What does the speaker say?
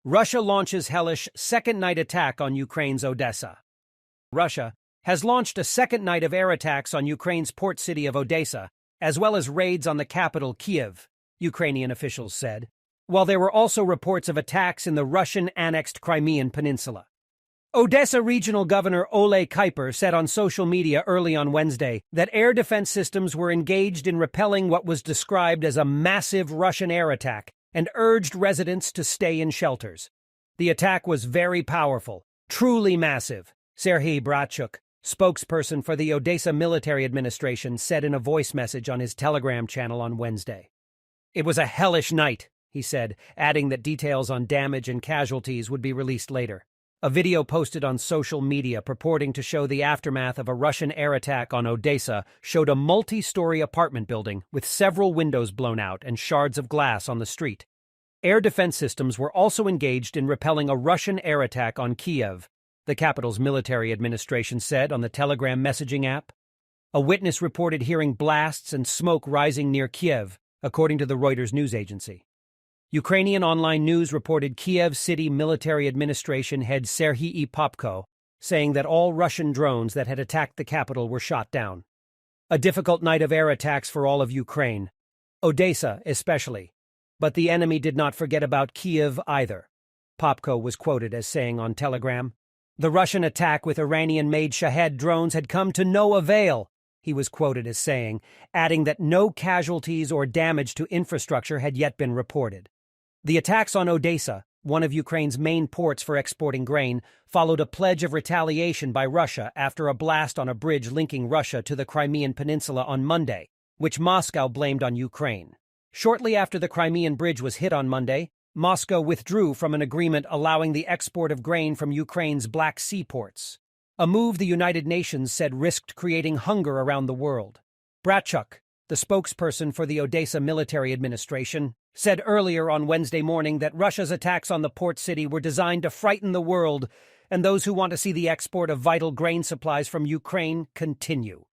Russia launches hellish second night attack on Ukraine's Odesa. Russia has launched a second night of air attacks on Ukraine's port city of Odesa, as well as raids on the capital Kyiv, Ukrainian officials said, while there were also reports of attacks in the Russian-annexed Crimean Peninsula. Odesa Regional Governor Ole Kuiper said on social media early on Wednesday that air defense systems were engaged in repelling what was described as a massive Russian air attack and urged residents to stay in shelters. The attack was very powerful, truly massive, Serhiy Bratchuk, spokesperson for the Odesa military administration, said in a voice message on his Telegram channel on Wednesday. It was a hellish night, he said, adding that details on damage and casualties would be released later. A video posted on social media purporting to show the aftermath of a Russian air attack on Odesa showed a multi-story apartment building with several windows blown out and shards of glass on the street. Air defense systems were also engaged in repelling a Russian air attack on Kyiv, the capital's military administration said on the Telegram messaging app. A witness reported hearing blasts and smoke rising near Kyiv, according to the Reuters news agency. Ukrainian online news reported Kyiv City Military Administration head Serhiy Popko saying that all Russian drones that had attacked the capital were shot down. A difficult night of air attacks for all of Ukraine, Odesa especially, but the enemy did not forget about Kyiv either, Popko was quoted as saying on Telegram. The Russian attack with Iranian-made Shahed drones had come to no avail, he was quoted as saying, adding that no casualties or damage to infrastructure had yet been reported. The attacks on Odesa, one of Ukraine's main ports for exporting grain, followed a pledge of retaliation by Russia after a blast on a bridge linking Russia to the Crimean Peninsula on Monday, which Moscow blamed on Ukraine. Shortly after the Crimean bridge was hit on Monday, Moscow withdrew from an agreement allowing the export of grain from Ukraine's Black Sea ports, a move the United Nations said risked creating hunger around the world. Bratchuk, the spokesperson for the Odesa military administration, said earlier on Wednesday morning that Russia's attacks on the port city were designed to frighten the world and those who want to see the export of vital grain supplies from Ukraine continue.